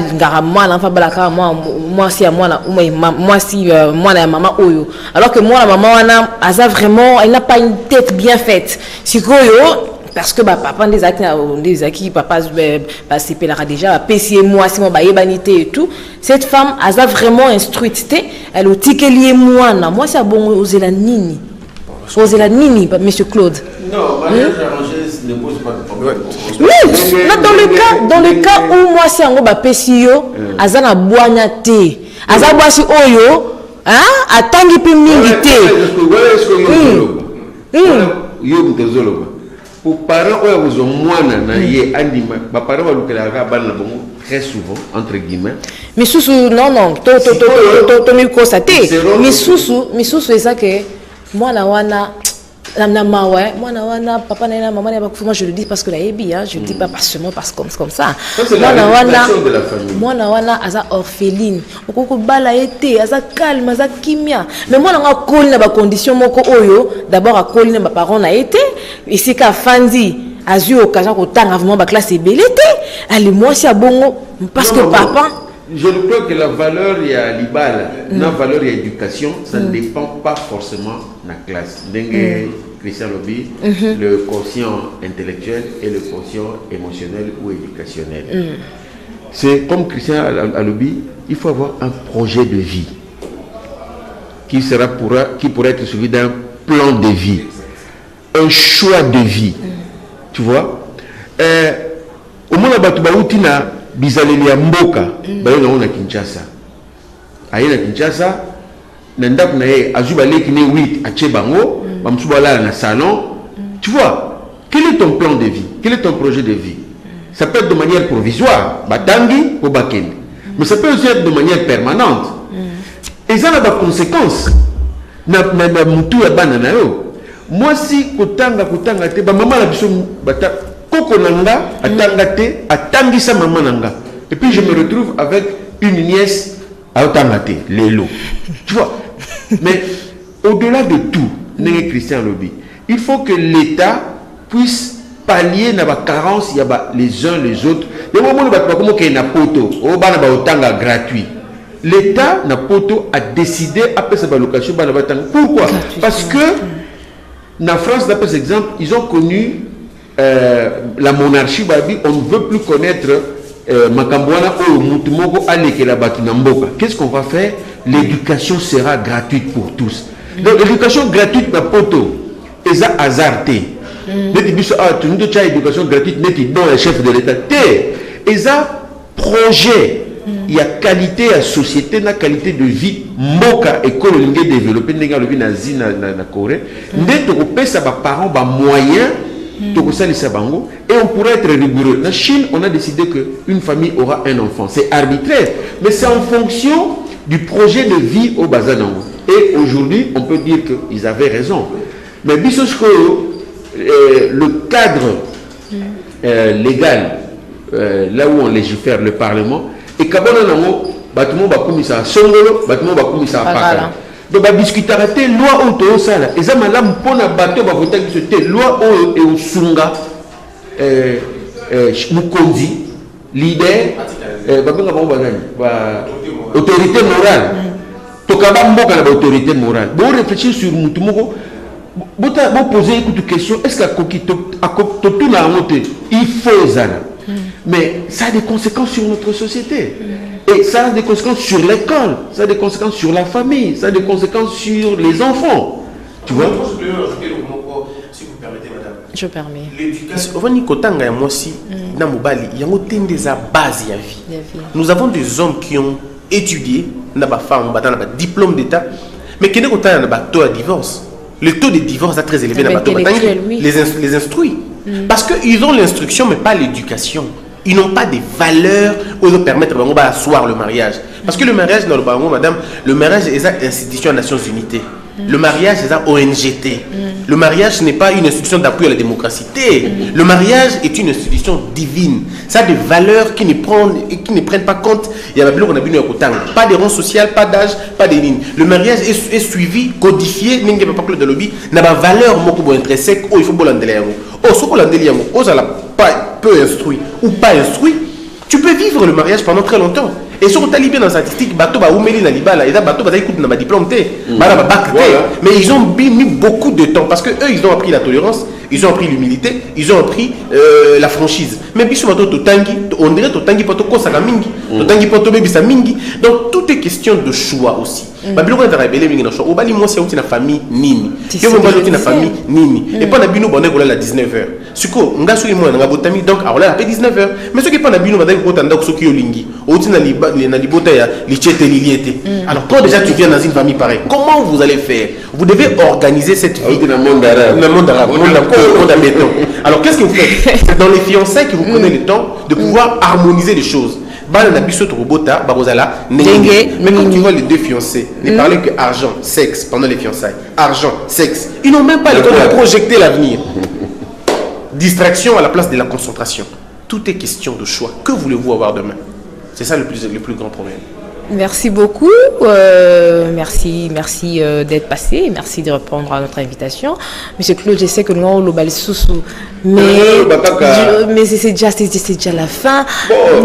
moi si moi la maman oyo. Alors que moi la maman elle n'a pas une tête bien faite. Si parce que papa des acquis papa c'est déjà PC moi c'est mon bayebanité et tout. Cette femme a vraiment instruite elle au ticket lié moi c'est bon oser la nini monsieur Claude. Non, mariage arrangé ne pose pas de problème. Oui, dans le cas où moi c'est un gros pesio azana boanya te azaboisi oyo atangi pe mingi te pour parents ils ont moins na ye andima ba parents ba lukela ka bana bongo très souvent entre guillemets mais sous non to mi constater mais sous c'est ça que moi na wana papa na maman moi je le dis parce que la ebi je le dis pas seulement parce que comme ça moi na wana aza orpheline okoko bala été aza calme aza kimia mais moi na koli na ba condition moko oyo d'abord akoli na ba parents na été ici ka fandi azu occasion ko tanga vraiment ba classe ebelete allez moi si abongo parce que papa je crois que la valeur il y a l'ibala la valeur il y a éducation ça ne dépend pas forcément de la classe Christian Lobby, le quotient intellectuel et le quotient émotionnel ou éducationnel. C'est comme Christian Lobby, il faut avoir un projet de vie qui pourrait être suivi d'un plan de vie, un choix de vie. Tu vois? Au moins, la bizaleli ya mboka bayo na Kinshasa. Aye na Kinshasa, nanda kuna ye azuba leki ne 8 ache bango, bamsuba la na salon. Tu vois? Quel est ton plan de vie? Quel est ton projet de vie? Ça peut être de manière provisoire, batangi ou bakende. Mais ça peut aussi être de manière permanente. Et ça a des conséquences. Na mutu ya bana na yo. Moi si kotanga te ba mama la biso bata koko nanga atanga te atangisa maman nanga. Et puis je me retrouve avec une nièce à otanga te lelo. Tu vois? Mais au-delà de tout, n'est Christian Lobby, il faut que l'État puisse pallier na ba carence ya ba les uns les autres. Les moments ba comme que na poto o bana ba otanga gratuit. L'État na poto a décidé après sa location bana ba tanga. Pourquoi? Parce que en France, d'après cet exemple, ils ont connu la monarchie. On ne veut plus connaître Makambouana ou Moutumoko Alekela Batunamboka. Qu'est-ce qu'on va faire? L'éducation sera gratuite pour tous. Donc l'éducation gratuite na poto est hasardée. Tu nous dis éducation gratuite, mais tu donnes le chef de l'État. Et ça projet. Il y a qualité à société, la qualité de vie. Moka école lingue développé n'enga le nazi na Corée. N'être au pays ça va parents ba moyen to ça les sabango et on pourrait être rigoureux. En Chine, on a décidé que une famille aura un enfant. C'est arbitraire, mais c'est en fonction du projet de vie au Bazanango. Et aujourd'hui, on peut dire qu'ils avaient raison. Mais bisosko le cadre légal là où on légifère le Parlement. Et quand on bâtiment bakumisa songolo bâtiment bakumisa pakala donc ba discuter arrêter loi auto sala et ça malamu pona bato ba voter qui c'était loi et usunga mukonzi leader babenga ba banani ba autorité morale to kaba mboka na autorité morale bon réfléchir sur mutu moko bota bo poser une question est-ce que koki to tout na monter il faut zala. Mais ça a des conséquences sur notre société. Et ça a des conséquences sur l'école, ça a des conséquences sur la famille, ça a des conséquences sur les enfants. Tu vois? Si vous permettez, madame. Je permets. L'éducation. Nous avons des hommes qui ont étudié, diplôme d'État, mais qui n'ont pas de taux de divorce. Le taux de divorce est très élevé dans les instruits. Parce qu'ils ont l'instruction, mais pas l'éducation. Ils n'ont pas des valeurs où ils permettent d'asseoir le mariage. Parce que le mariage, dans le Baron, madame, le mariage est une institution des Nations Unies. Le mariage est un ONGT. Le mariage n'est pas une institution d'appui à la démocratie. Le mariage est une institution divine. Ça a des valeurs qui ne prennent pas compte. Il y a pas de rang social, pas d'âge, pas de lignes. Le mariage est suivi, codifié. Il n'y a pas de lobby. Il y a des valeurs intrinsèques. Il faut peu instruit ou pas instruit, tu peux vivre le mariage pendant très longtemps. Et sur le bien dans la statistique, bateau ba oumeli na libala, et ça bateau ba écoute na diplôme té, mais ils ont mis beaucoup de temps parce que eux ils ont appris la tolérance, ils ont appris l'humilité, ils ont appris la franchise. Mais biso bateau totangi, on dirait totangi poto kosaka mingi, totangi poto bebisa mingi. Donc tout est question de choix aussi. Ba biloko na rebelle mingi na choix. Obali moi c'est na famille nini. Yo mo bali na famille nini. Et pas na bino bonne ko la 19h. Siko nga suri moi na botami donc alors là 19h. Mais ce qui pas na bino badai ko tanda ko soki yo lingi. Oti na libota ya lichete liliete. Alors quand déjà tu viens dans une famille pareille, comment vous allez faire? Vous devez organiser cette vie dans le monde arabe. Le monde arabe, monde à béton. Alors qu'est-ce que vous faites? C'est dans les fiançailles que vous prenez le temps de pouvoir harmoniser les choses. Mais quand tu vois les deux fiancés, ne parlent que argent, sexe pendant les fiançailles. Argent, sexe. Ils n'ont même pas le temps de projeter l'avenir. Distraction à la place de la concentration. Tout est question de choix. Que voulez-vous avoir demain? C'est ça le plus grand problème. Merci beaucoup. Merci d'être passé. Merci de répondre à notre invitation. Monsieur Claude, je sais que nous avons le bal sous mais c'est déjà la fin. On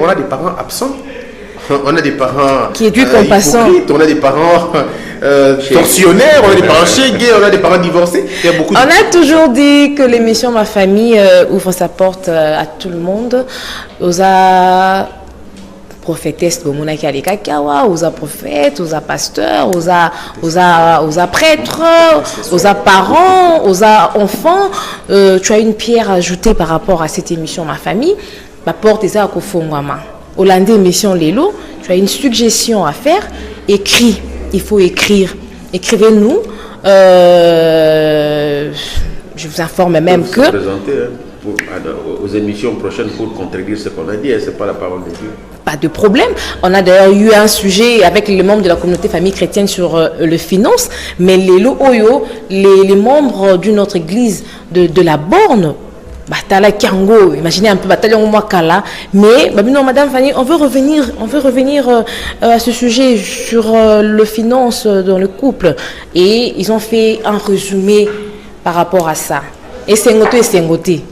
a des parents absents. On a des parents qui éduquent en passant. On a des parents tortionnaires, on a des parents chégués, on a des parents divorcés. Il y a beaucoup on a toujours dit que l'émission Ma Famille ouvre sa porte à tout le monde. Aux prophétesses, aux prophètes, aux pasteurs, aux prêtres, aux parents, aux enfants. Tu as une pierre ajoutée par rapport à cette émission Ma Famille. Ma porte est à Kofongwama. Au lundi émission Lélo, tu as une suggestion à faire. Écris. Il faut écrire. Écrivez-nous. Je vous informe même que... Se présenter aux émissions prochaines pour contredire ce qu'on a dit. Ce n'est pas la parole de Dieu. Pas de problème. On a d'ailleurs eu un sujet avec les membres de la communauté famille chrétienne sur le finance. Mais les membres d'une autre église de la Borne, Batala Kiango, imaginez un peu Batala Mwakala, mais Madame Fanny, on veut revenir à ce sujet sur le finance dans le couple, et ils ont fait un résumé par rapport à ça. Et c'est ngoté.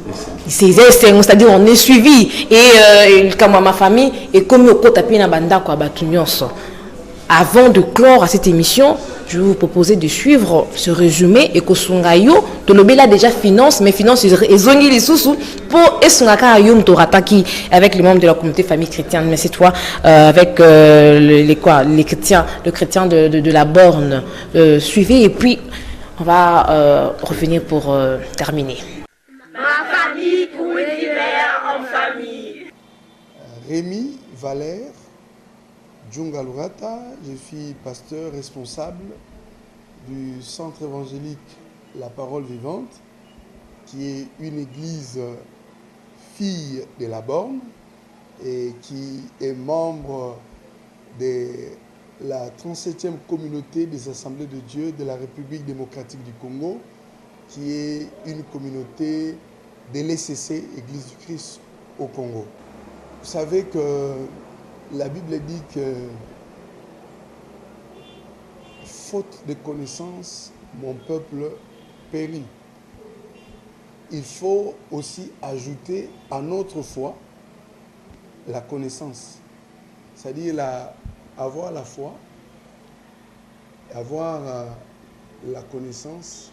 C'est-à-dire on est suivi et comme ma famille et comme au côté na banda kwa batunyonso. Avant de clore à cette émission, je vais vous proposer de suivre ce résumé et que Sungayo, de l'obéla déjà finance, mais finance et zongi les sous pour et Sungaka Yum Torataki avec les membres de la communauté famille chrétienne, mais c'est toi avec les chrétiens, le chrétien de la Borne. Suivez et puis on va revenir pour terminer. Ma famille pour l'hiver en famille. Rémi Valère Djungalurata, je suis pasteur responsable du centre évangélique La Parole Vivante, qui est une église fille de la Borne et qui est membre de la 37e communauté des Assemblées de Dieu de la République démocratique du Congo, qui est une communauté de l'ECC, Église du Christ au Congo. Vous savez que la Bible dit que, faute de connaissance, mon peuple périt. Il faut aussi ajouter à notre foi la connaissance. C'est-à-dire avoir la foi, avoir la connaissance,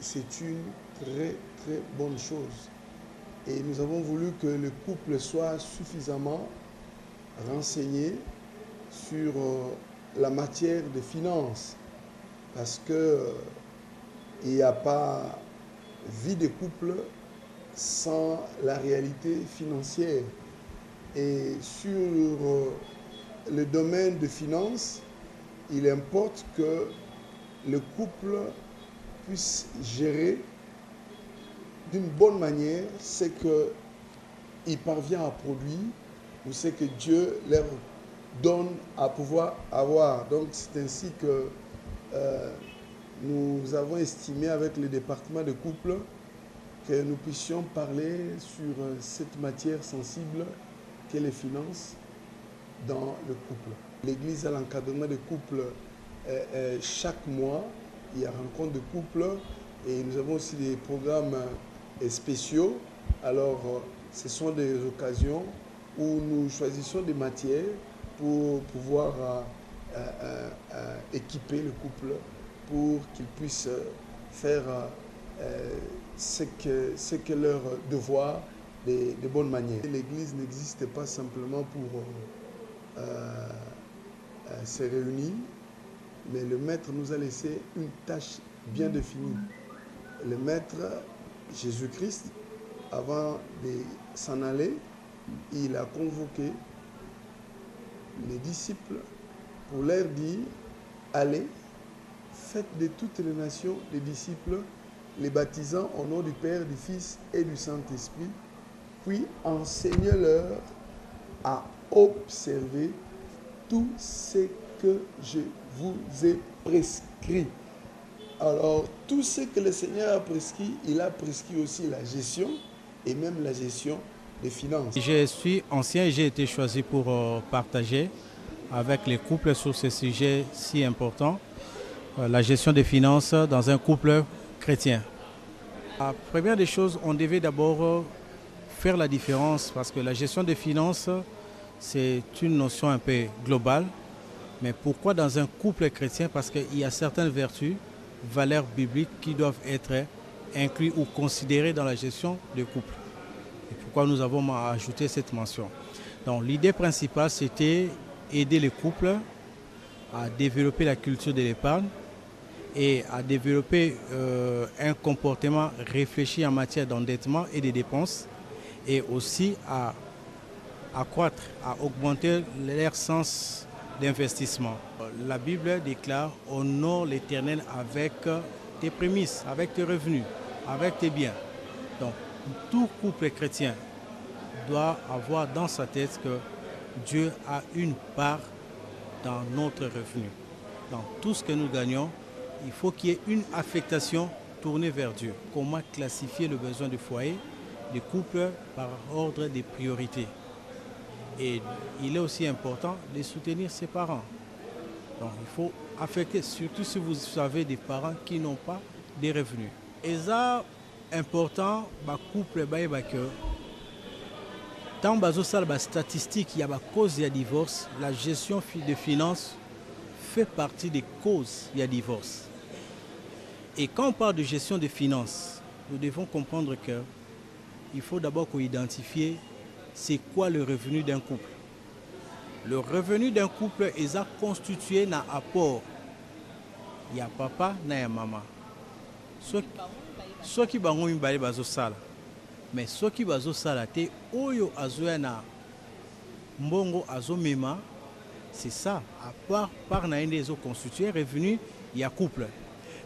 c'est une très très bonne chose. Et nous avons voulu que le couple soit suffisamment renseigné sur la matière des finances, parce que il n'y a pas vie de couple sans la réalité financière. Et sur le domaine de finances, il importe que le couple puisse gérer d'une bonne manière ce qu'il parvient à produire ou ce que Dieu leur donne à pouvoir avoir. Donc c'est ainsi que nous avons estimé avec le département de couple que nous puissions parler sur cette matière sensible qu'est les finances dans le couple. L'Église a l'encadrement de couple chaque mois. Il y a rencontre de couple et nous avons aussi des programmes spéciaux. Alors, ce sont des occasions où nous choisissons des matières pour pouvoir équiper le couple pour qu'ils puissent faire ce que leur devoir de bonne manière. L'Église n'existe pas simplement pour se réunir, mais le Maître nous a laissé une tâche bien définie. Le Maître, Jésus-Christ, avant de s'en aller, il a convoqué les disciples pour leur dire « Allez, faites de toutes les nations des disciples, les baptisant au nom du Père, du Fils et du Saint-Esprit, puis enseignez-leur à observer tout ce que je vous ai prescrit. » Alors, tout ce que le Seigneur a prescrit, il a prescrit aussi la gestion et même la gestion des finances. Je suis ancien et j'ai été choisi pour partager avec les couples sur ce sujet si important, la gestion des finances dans un couple chrétien. La première des choses, on devait d'abord faire la différence parce que la gestion des finances, c'est une notion un peu globale. Mais pourquoi dans un couple chrétien? Parce qu'il y a certaines vertus, valeurs bibliques qui doivent être incluses ou considérées dans la gestion du couple. Et pourquoi nous avons ajouté cette mention? Donc l'idée principale, c'était aider les couples à développer la culture de l'épargne et à développer un comportement réfléchi en matière d'endettement et de dépenses, et aussi à accroître, à augmenter leur sens d'investissement. La Bible déclare: honore l'Éternel avec tes prémices, avec tes revenus, avec tes biens. Donc tout couple chrétien doit avoir dans sa tête que Dieu a une part dans notre revenu. Dans tout ce que nous gagnons, il faut qu'il y ait une affectation tournée vers Dieu. Comment classifier le besoin du foyer, du couple, par ordre des priorités. Et il est aussi important de soutenir ses parents. Donc il faut affecter, surtout si vous avez des parents qui n'ont pas de revenus. Et ça, important, le couple, que tant que les statistiques, il y a des causes de divorce, la gestion des finances fait partie des causes de divorce. Et quand on parle de gestion des finances, nous devons comprendre qu'il faut d'abord identifier c'est quoi le revenu d'un couple. Le revenu d'un couple est constitué d'un apport. Il y a papa, il y a maman. Ceux qui ont une balle bazo sala, mais ceux qui bazo sala te oyo azoya na mbongo azo mema, c'est ça. À part par na ende zo constitué revenu, il y a couple.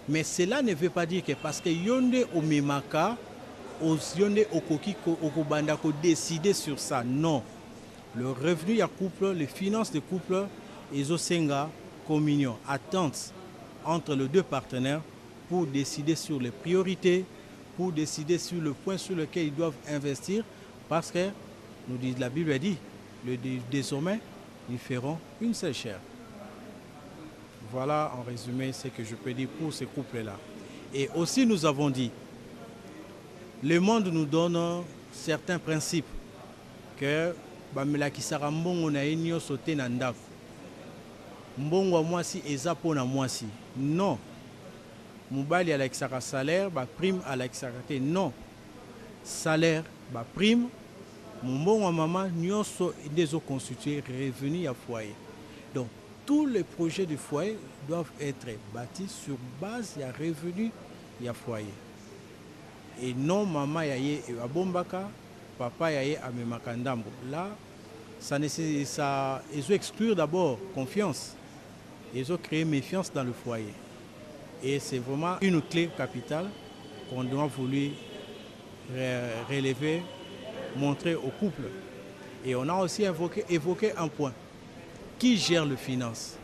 Mais cela ne veut pas dire que parce que yonde o memaka yonde okoki okobanda ko décider sur ça. Non. Le revenu il y a couple, les finances de couple, ezo senga communion, attente entre les deux partenaires pour décider sur les priorités, pour décider sur le point sur lequel ils doivent investir, parce que la Bible dit, désormais, ils feront une seule chair. Voilà en résumé ce que je peux dire pour ces couples-là. Et aussi nous avons dit, le monde nous donne certains principes que bamela kisara mbongo na enyo sauté na ndako. Mbongo mwasi ezapo na mwasi. Non. Mobali à l'exara salaire, prime à l'exara. Non. Salaire, prime. Mbongo maman nyonso deso constitué revenu à foyer. Donc tous les projets du foyer doivent être bâtis sur base de revenu à foyer. Et non maman yaye à bombaka, papa yaye à memakandambo. Là, ça ils ont exclure d'abord confiance. Ils ont créé méfiance dans le foyer. Et c'est vraiment une clé capitale qu'on doit vouloir relever, montrer au couple. Et on a aussi évoqué un point. Qui gère les finances?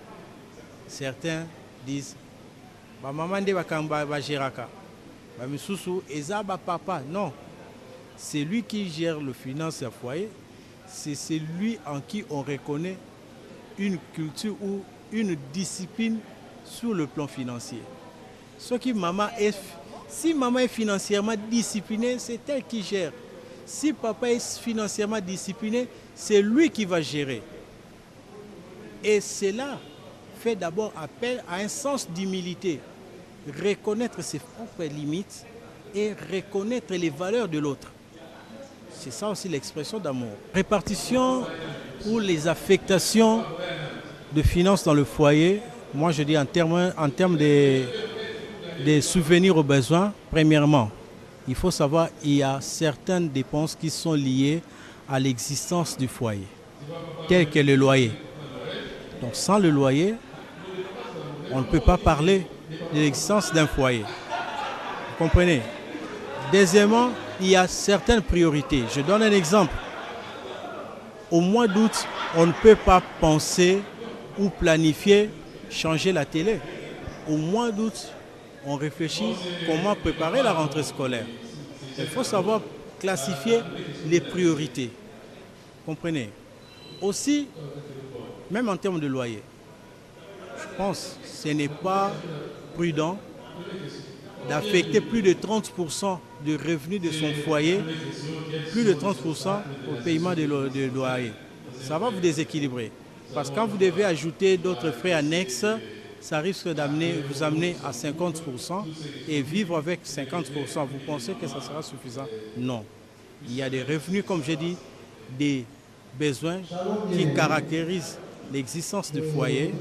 Certains disent, maman de bakamba ba geraka. Ba misusu eza ba papa. Non. C'est lui qui gère les finances à foyer. C'est celui en qui on reconnaît une culture ou une discipline sur le plan financier. Si maman est financièrement disciplinée, c'est elle qui gère. Si papa est financièrement discipliné, c'est lui qui va gérer. Et cela fait d'abord appel à un sens d'humilité. Reconnaître ses propres limites et reconnaître les valeurs de l'autre. C'est ça aussi l'expression d'amour. Répartition ou les affectations de finances dans le foyer, moi je dis en termes des souvenirs aux besoins, premièrement, il faut savoir qu'il y a certaines dépenses qui sont liées à l'existence du foyer, telles que le loyer. Donc sans le loyer, on ne peut pas parler de l'existence d'un foyer. Vous comprenez? Deuxièmement, il y a certaines priorités. Je donne un exemple. Au mois d'août, on ne peut pas penser ou planifier changer la télé. Au mois d'août, on réfléchit comment préparer la rentrée scolaire. Il faut savoir classifier les priorités. Comprenez? Aussi, même en termes de loyer, je pense que ce n'est pas prudent d'affecter plus de 30% du revenu de son foyer, plus de 30% au paiement de loyer. ça va vous déséquilibrer. Parce que quand vous devez ajouter d'autres frais annexes, ça risque vous amener à 50% et vivre avec 50%. Vous pensez que ça sera suffisant? Non. Il y a des revenus, comme j'ai dit, des besoins qui caractérisent l'existence du foyer,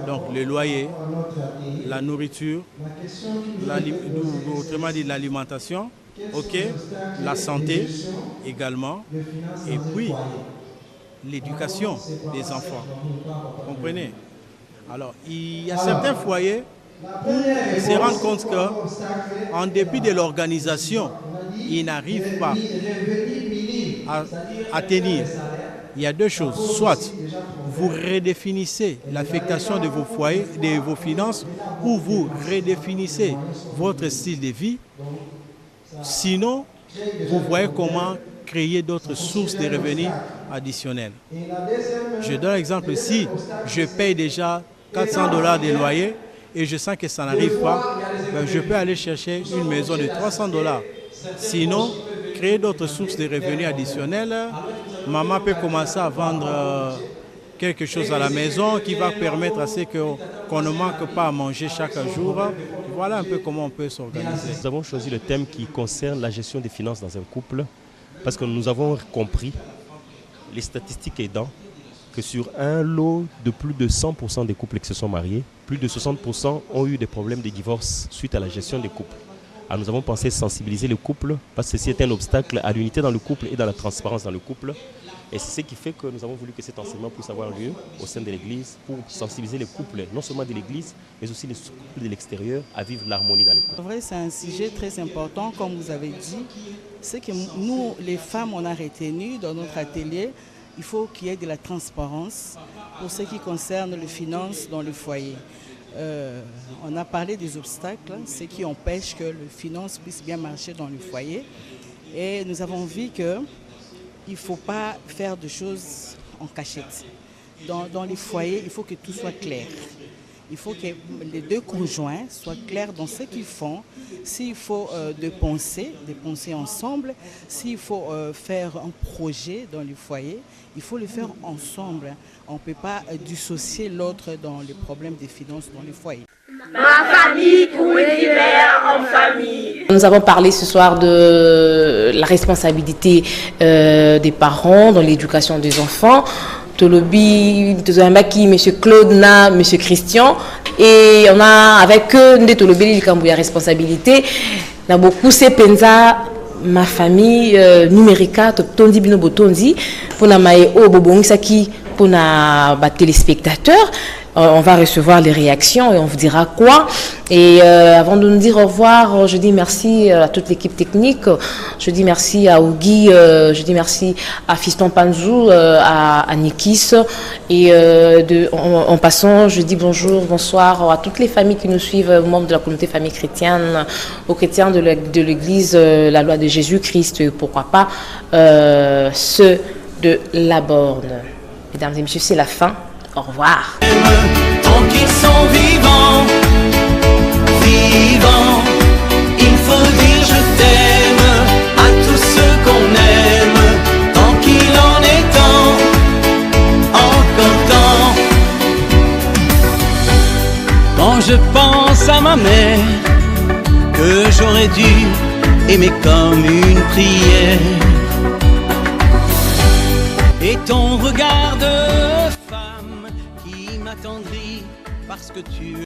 donc le loyer, la nourriture, autrement dit l'alimentation, la santé également, et puis l'éducation des enfants. Vous comprenez? Alors, il y a certains foyers où ils se rendent compte qu'en dépit de l'organisation, ils n'arrivent pas à tenir. Il y a deux choses. Soit vous redéfinissez l'affectation de vos foyers, de vos finances, ou vous redéfinissez votre style de vie. Sinon, vous voyez comment créer d'autres sources de revenus additionnels. Je donne l'exemple, si je paye déjà $400 de loyer et je sens que ça n'arrive pas, je peux aller chercher une maison de $300. Sinon, créer d'autres sources de revenus additionnels. Maman peut commencer à vendre quelque chose à la maison qui va permettre à ce qu'on ne manque pas à manger chaque jour. Voilà un peu comment on peut s'organiser. Nous avons choisi le thème qui concerne la gestion des finances dans un couple parce que nous avons compris, les statistiques aidant, que sur un lot de plus de 100% des couples qui se sont mariés, plus de 60% ont eu des problèmes de divorce suite à la gestion des couples. Alors nous avons pensé sensibiliser le couple parce que c'est un obstacle à l'unité dans le couple et dans la transparence dans le couple. Et c'est ce qui fait que nous avons voulu que cet enseignement puisse avoir lieu au sein de l'Église pour sensibiliser les couples, non seulement de l'Église, mais aussi les couples de l'extérieur à vivre l'harmonie dans le couple. En vrai, c'est un sujet très important, comme vous avez dit. C'est que nous, les femmes, on a retenu dans notre atelier, il faut qu'il y ait de la transparence pour ce qui concerne les finances dans le foyer. On a parlé des obstacles, ce qui empêche que les finances puissent bien marcher dans le foyer. Et nous avons vu qu'il ne faut pas faire de choses en cachette. Dans les foyers, il faut que tout soit clair. Il faut que les deux conjoints soient clairs dans ce qu'ils font. S'il faut dépenser ensemble. S'il faut faire un projet dans le foyer, il faut le faire ensemble. On ne peut pas dissocier l'autre dans les problèmes des finances dans le foyer. Ma famille cultivère en famille. Nous avons parlé ce soir de la responsabilité des parents dans l'éducation des enfants. Tolobi, Tozambaki, M. Claude, M. Christian. Et on a avec eux, Tolobi, la responsabilité. On a beaucoup ces penza, ma famille, numérica, Tondi Bino Botondi, pour la Maé O Bobongisaki, pour la téléspectateurs. On va recevoir les réactions et on vous dira quoi. Et avant de nous dire au revoir, je dis merci à toute l'équipe technique. Je dis merci à Ougui, je dis merci à Fiston Panzou, à Nikis. Et en passant, je dis bonjour, bonsoir à toutes les familles qui nous suivent, membres de la communauté famille chrétienne, aux chrétiens de l'Église, la loi de Jésus-Christ, pourquoi pas ceux de la borne. Mesdames et messieurs, c'est la fin. Au revoir. Tant qu'ils sont vivants, vivants, il faut dire je t'aime à tous ceux qu'on aime. Tant qu'il en est temps, encore temps. Quand je pense à ma mère, que j'aurais dû aimer comme une prière, et ton regard de attendri parce que tu